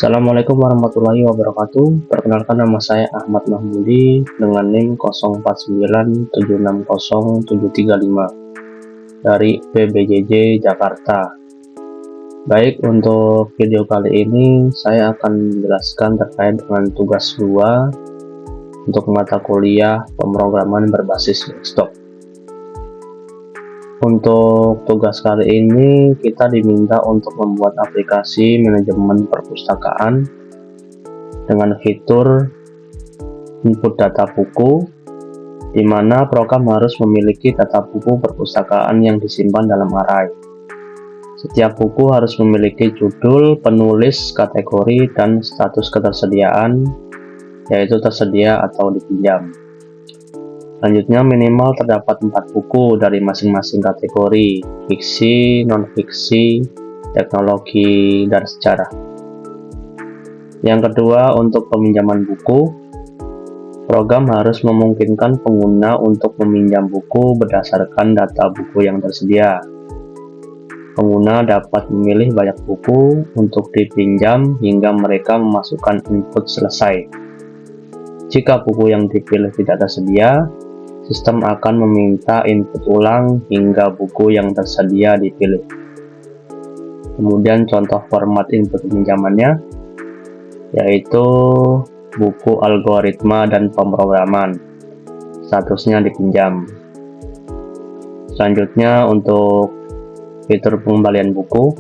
Assalamualaikum warahmatullahi wabarakatuh. Perkenalkan, nama saya Ahmad Mahmudi dengan NIM 0497600735 dari PBJJ Jakarta. Baik, untuk video kali ini saya akan menjelaskan terkait dengan tugas 2 untuk mata kuliah pemrograman berbasis desktop. Untuk tugas kali ini kita diminta untuk membuat aplikasi manajemen perpustakaan dengan fitur input data buku, di mana program harus memiliki data buku perpustakaan yang disimpan dalam array. Setiap buku harus memiliki judul, penulis, kategori, dan status ketersediaan, yaitu tersedia atau dipinjam. Selanjutnya, minimal terdapat 4 buku dari masing-masing kategori: fiksi, non-fiksi, teknologi, dan sejarah. Yang kedua, untuk peminjaman buku, program harus memungkinkan pengguna untuk meminjam buku berdasarkan data buku yang tersedia. Pengguna dapat memilih banyak buku untuk dipinjam hingga mereka memasukkan input selesai. Jika buku yang dipilih tidak tersedia, sistem akan meminta input ulang hingga buku yang tersedia dipilih. Kemudian contoh format input pinjamannya, yaitu buku algoritma dan pemrograman, statusnya dipinjam. Selanjutnya, untuk fitur pengembalian buku,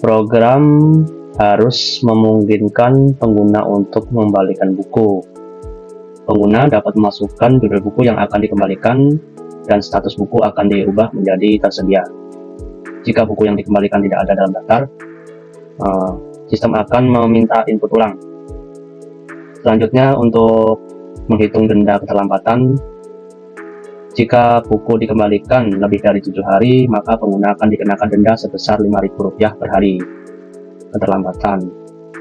program harus memungkinkan pengguna untuk mengembalikan buku. Pengguna dapat memasukkan judul buku yang akan dikembalikan dan status buku akan diubah menjadi tersedia. Jika buku yang dikembalikan tidak ada dalam daftar, sistem akan meminta input ulang. Selanjutnya, untuk menghitung denda keterlambatan, jika buku dikembalikan lebih dari 7 hari, maka pengguna akan dikenakan denda sebesar Rp5.000 per hari keterlambatan.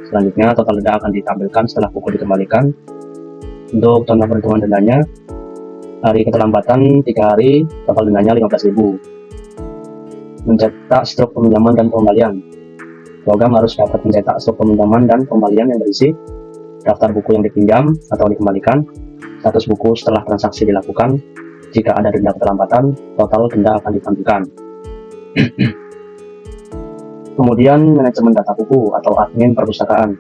Selanjutnya, total denda akan ditampilkan setelah buku dikembalikan. Untuk contoh perhitungan dendanya, hari keterlambatan 3 hari, total dendanya Rp15.000. Mencetak struk peminjaman dan pengembalian, program harus dapat mencetak struk peminjaman dan pengembalian yang berisi daftar buku yang dipinjam atau dikembalikan, status buku setelah transaksi dilakukan. Jika ada denda keterlambatan, total denda akan ditampilkan. Kemudian, manajemen data buku atau admin perpustakaan.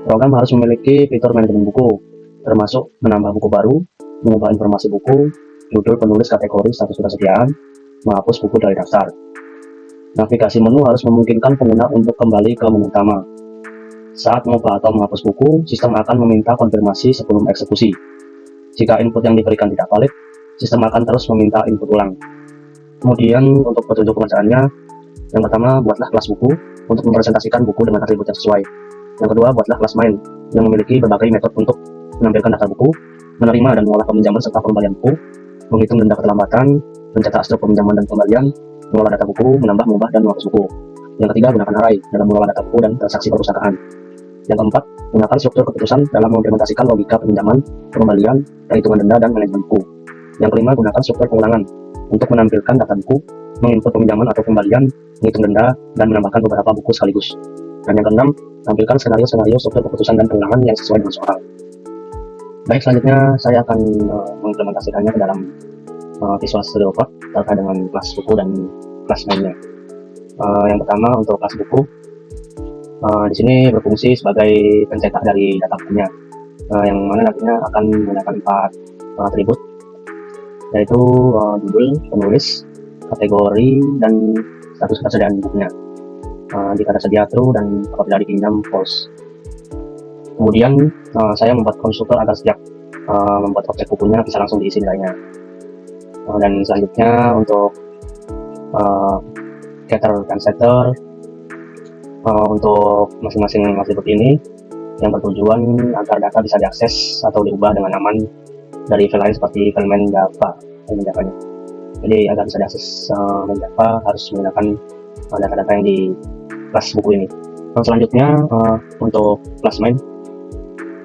Program harus memiliki fitur manajemen buku, termasuk menambah buku baru, mengubah informasi buku, judul, penulis, kategori, status ketersediaan, menghapus buku dari daftar. Navigasi menu harus memungkinkan pengguna untuk kembali ke menu utama. Saat mengubah atau menghapus buku, sistem akan meminta konfirmasi sebelum eksekusi. Jika input yang diberikan tidak valid, sistem akan terus meminta input ulang. Kemudian, untuk petunjuk pengerjaannya, yang pertama, buatlah kelas buku untuk merepresentasikan buku dengan atribut yang sesuai. Yang kedua, buatlah kelas main yang memiliki berbagai metode untuk menampilkan data buku, menerima dan mengolah peminjaman serta pengembalian buku, menghitung denda keterlambatan, mencetak struk peminjaman dan pengembalian, mengolah data buku, menambah, mengubah, dan menghapus buku. Yang ketiga, gunakan array dalam mengolah data buku dan transaksi perpustakaan. Yang keempat, gunakan struktur keputusan dalam mengimplementasikan logika peminjaman, pengembalian, perhitungan denda, dan manajemen buku. Yang kelima, gunakan struktur pengulangan untuk menampilkan data buku, menginput peminjaman atau pengembalian, menghitung denda, dan menambahkan beberapa buku sekaligus. Dan yang keenam, tampilkan skenario-skenario struktur keputusan dan pengulangan yang sesuai dengan soal. Baik, selanjutnya saya akan mengimplementasikannya ke dalam Visual Studio Code terkait dengan kelas buku dan kelas mainnya. Yang pertama, untuk kelas buku, di sini berfungsi sebagai pencetak dari data bukunya, yang mana nantinya akan menggunakan 4 atribut, yaitu judul, penulis, kategori, dan status ketersediaan bukunya. Jika tersedia true dan apabila dipinjam false. Kemudian saya membuat konstruktor agar setiap membuat objek bukunya bisa langsung diisi nilainya. Dan selanjutnya, untuk getter dan setter, untuk masing-masing atribut ini yang bertujuan agar data bisa diakses atau diubah dengan aman dari file lain seperti file main Java. Jadi agar bisa diakses main Java harus menggunakan data-data yang di kelas buku ini. Selanjutnya, untuk kelas main,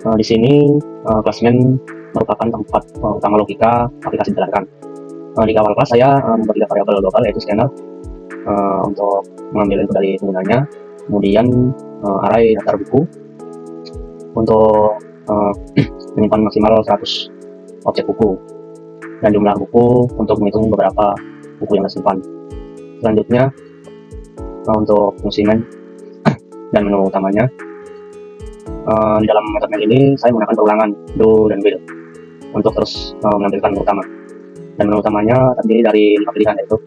di sini kelas main merupakan tempat utama logika aplikasi dijalankan. Di awal kelas saya membuat 3 variabel global, yaitu scanner untuk mengambil input dari penggunanya. Kemudian array daftar buku untuk menyimpan maksimal 100 objek buku, dan jumlah buku untuk menghitung beberapa buku yang tersimpan. Selanjutnya untuk fungsi main dan menu utamanya, di dalam metode main ini saya menggunakan perulangan do dan will untuk terus menampilkan menu utama. Dan menu utamanya terdiri dari 5 pilihan, yaitu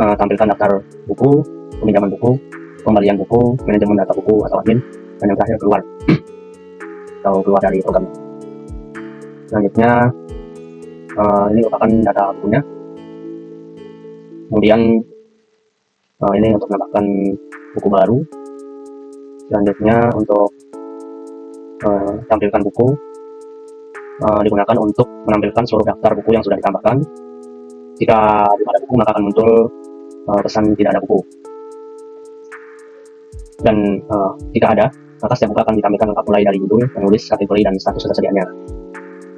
tampilkan daftar buku, peminjaman buku, pembalian buku, manajemen data buku atau admin, dan yang terakhir keluar atau keluar dari program. Selanjutnya ini merupakan data bukunya. Kemudian ini untuk menambahkan buku baru. Selanjutnya untuk tampilkan buku digunakan untuk menampilkan seluruh daftar buku yang sudah ditambahkan. Jika belum ada buku, maka akan muncul pesan tidak ada buku. Dan jika ada, maka setiap buku akan ditampilkan lengkap mulai dari judul, penulis, kategori, dan status ketersediaannya.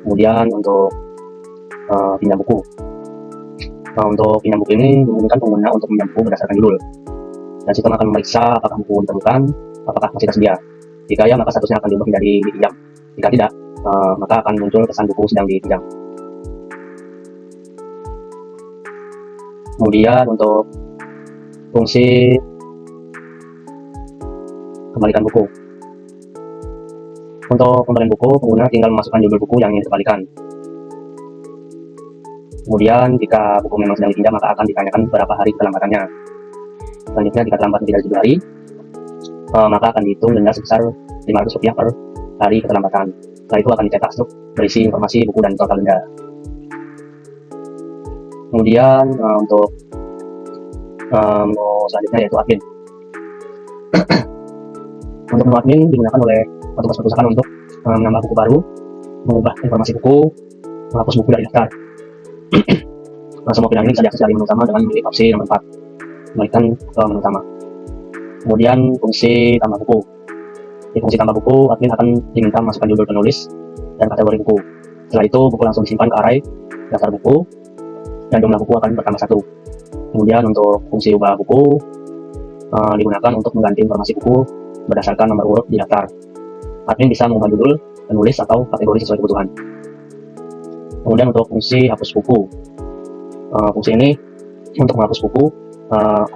Kemudian untuk pinjam buku. Untuk pinjam buku ini memungkinkan pengguna untuk pinjam buku berdasarkan judul. Dan sistem akan memeriksa apakah buku ditemukan, apakah masih tersedia. Jika ya, maka statusnya akan diubah menjadi dipinjam. Jika tidak, maka akan muncul pesan buku sedang dipinjam. Kemudian untuk fungsi kembalikan buku. Untuk kembalian buku, pengguna tinggal memasukkan judul buku yang ingin dikembalikan. Kemudian jika buku memang sedang dipinjam, maka akan ditanyakan berapa hari keterlambatannya. Selanjutnya, jika terlambat lebih dari 7 hari, maka akan dihitung denda sebesar Rp500 per hari keterlambatan. Setelah itu akan dicetak struk berisi informasi buku dan total denda. Kemudian untuk menu selanjutnya yaitu admin. Untuk menu admin digunakan oleh petugas perpustakaan untuk menambah buku baru, mengubah informasi buku, menghapus buku dari daftar. Semua pilihan ini bisa diakses dari menu utama dengan memilih opsi nomor 4, kembalikan ke menu utama. Kemudian fungsi tambah buku. Di fungsi tambah buku, admin akan diminta memasukkan judul penulis dan kategori buku. Setelah itu, buku langsung disimpan ke array daftar buku, dan jumlah buku akan bertambah 1. Kemudian untuk fungsi ubah buku digunakan untuk mengganti informasi buku berdasarkan nomor urut di daftar. Admin bisa mengubah judul, penulis, atau kategori sesuai kebutuhan. Kemudian untuk fungsi hapus buku. Fungsi ini untuk menghapus buku,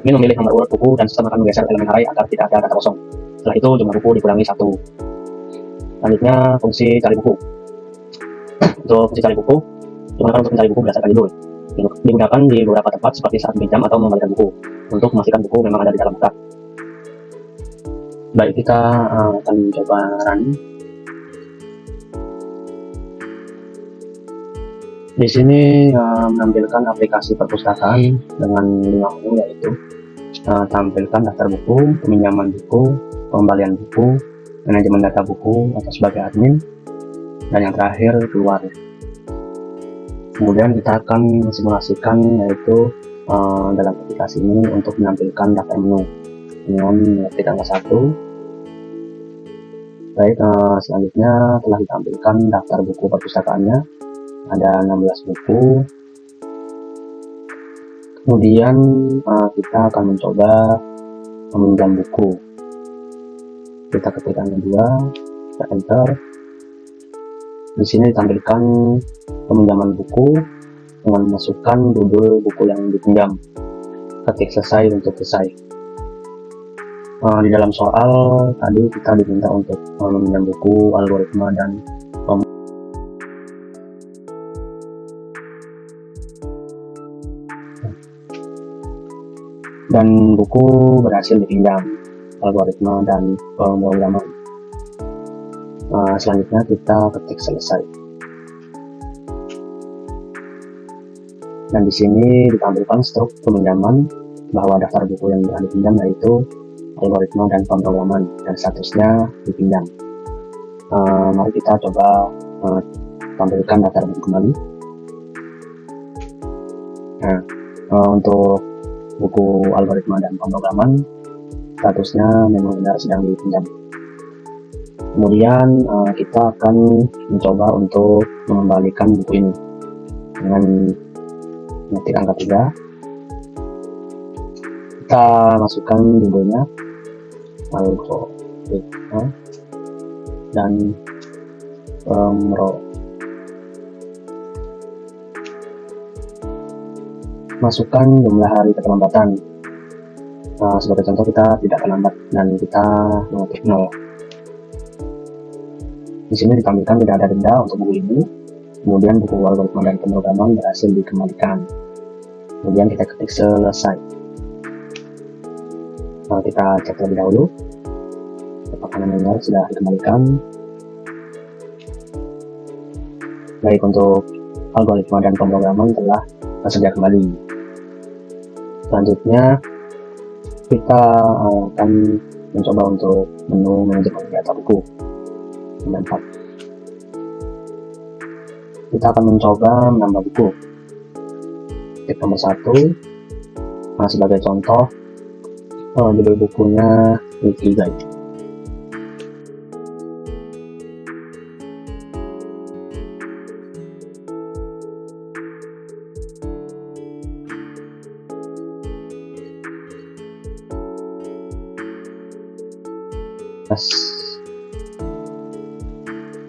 admin memilih nomor urut buku dan sistem akan menggeser elemen array agar tidak ada kata kosong. Setelah itu jumlah buku dikurangi 1. Selanjutnya fungsi cari buku. Untuk fungsi cari buku digunakan untuk mencari buku berdasarkan judul. Digunakan di beberapa tempat seperti saat meminjam atau mengembalikan buku untuk memastikan buku memang ada di dalam daftar. Baik, kita akan coba running. Di sini menampilkan aplikasi perpustakaan dengan 5 menu, yaitu tampilkan daftar buku, peminjaman buku, pembalian buku, manajemen data buku atau sebagai admin, dan yang terakhir keluar. Kemudian kita akan simulasikan, yaitu dalam aplikasi ini untuk menampilkan daftar menu dengan mengetik angka 1. Baik, selanjutnya telah ditampilkan daftar buku perpustakaannya, ada 16 buku. Kemudian kita akan mencoba meminjam buku. Kita ketik angka 2, kita enter. Di sini ditampilkan peminjaman buku dengan memasukkan judul buku yang dipinjam. Ketik selesai untuk selesai. Di dalam soal tadi kita diminta untuk meminjam buku, algoritma, dan buku berhasil dipinjam, algoritma dan pemrograman. Selanjutnya kita ketik selesai. Dan di sini ditampilkan struk peminjaman bahwa daftar buku yang telah dipinjam yaitu algoritma dan pemrograman, dan statusnya dipinjam. Mari kita coba tampilkan daftar buku kembali. Nah, untuk buku algoritma dan pemrograman, statusnya memang benar sedang dipinjam. Kemudian kita akan mencoba untuk mengembalikan buku ini dengan mengetik angka 3. Kita masukkan judulnya, algoritma dan pemro. Masukkan jumlah hari keterlambatan. Sebagai contoh, kita tidak terlambat dan kita mengetik 0. Di sini ditampilkan tidak ada denda untuk buku ini. Kemudian buku algoritma dan pemrograman berhasil dikembalikan. Kemudian kita ketik selesai. Kita cek terlebih dahulu apakah nomor sudah dikembalikan. Baik, untuk algoritma dan pemrograman telah tersedia kembali. Selanjutnya kita akan mencoba untuk menu manajemen data buku. Nomor 4. Kita akan mencoba menambah buku. Klik nomor 1. Sebagai contoh, judul bukunya Ikigai.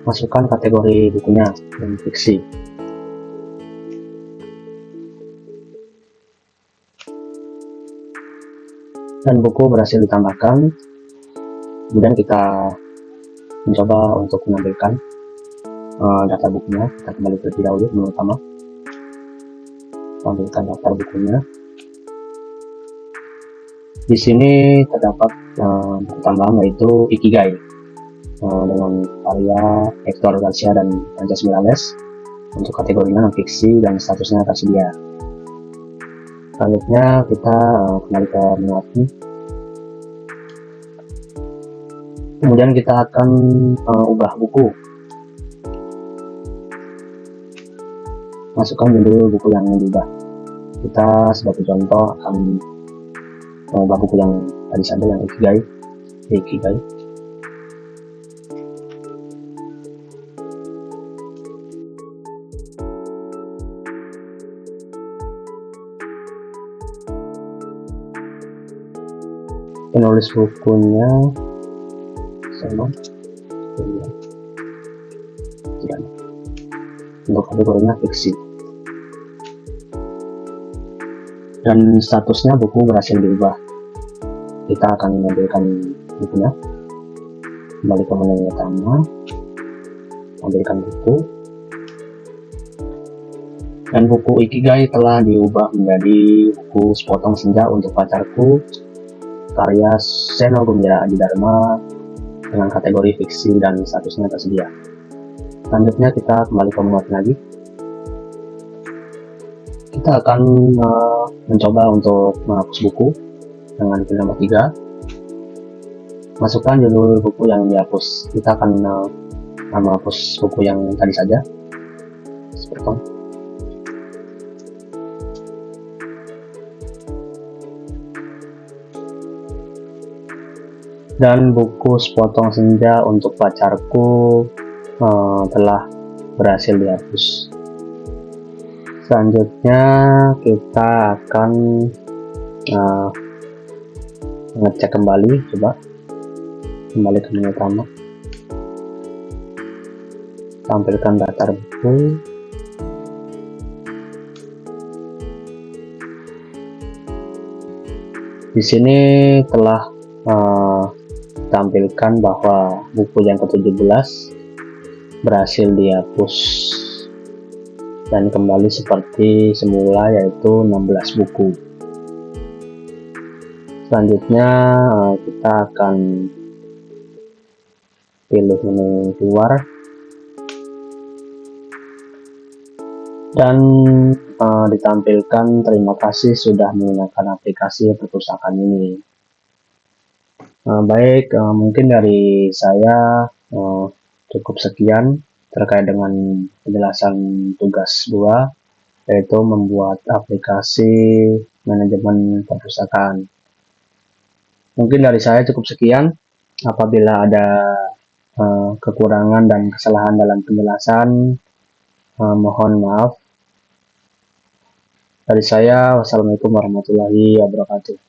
Masukkan kategori bukunya dan fiksi. Dan buku berhasil ditambahkan. Kemudian kita mencoba untuk menampilkan daftar bukunya. Kita kembali terlebih dahulu menu utama. Tampilkan daftar bukunya. Di sini terdapat buku tambahan yaitu Ikigai dengan karya Hector Garcia dan Frances Miralles. Untuk kategorinya fiksi dan statusnya tersedia. Selanjutnya kita kembali ke menu admin. Kemudian kita akan ubah buku. Masukkan judul buku yang ingin diubah. Kita sebagai contoh akan mengubah buku yang tadi saja, yang Ikigai. Penulis bukunya sama tidak. Untuk kategorinya fiksi. Dan statusnya buku berhasil diubah. Kita akan mengambilkan bukunya. Kembali ke menu utama. Ambilkan buku. Dan buku Ikigai telah diubah menjadi buku Sepotong Senja untuk Pacarku, karya Seno Gumbira Adi Dharma, dengan kategori fiksi dan statusnya tersedia. Selanjutnya kita kembali ke menu lagi. Kita akan mencoba untuk menghapus buku dengan pilih nomor 3. Masukkan judul buku yang dihapus. Kita akan menghapus buku yang tadi saja. Seperti itu. Dan buku Sepotong Senja untuk Pacarku telah berhasil dihapus. Selanjutnya kita akan ngecek kembali, coba kembali ke menu utama, tampilkan daftar buku. Di sini telah tampilkan bahwa buku yang ke-17 berhasil dihapus dan kembali seperti semula, yaitu 16 buku. Selanjutnya kita akan pilih menu keluar dan ditampilkan terima kasih sudah menggunakan aplikasi perpustakaan ini. Baik, mungkin dari saya cukup sekian terkait dengan penjelasan tugas 2, yaitu membuat aplikasi manajemen perpustakaan. Mungkin dari saya cukup sekian. Apabila ada kekurangan dan kesalahan dalam penjelasan, mohon maaf. Dari saya, wassalamualaikum warahmatullahi wabarakatuh.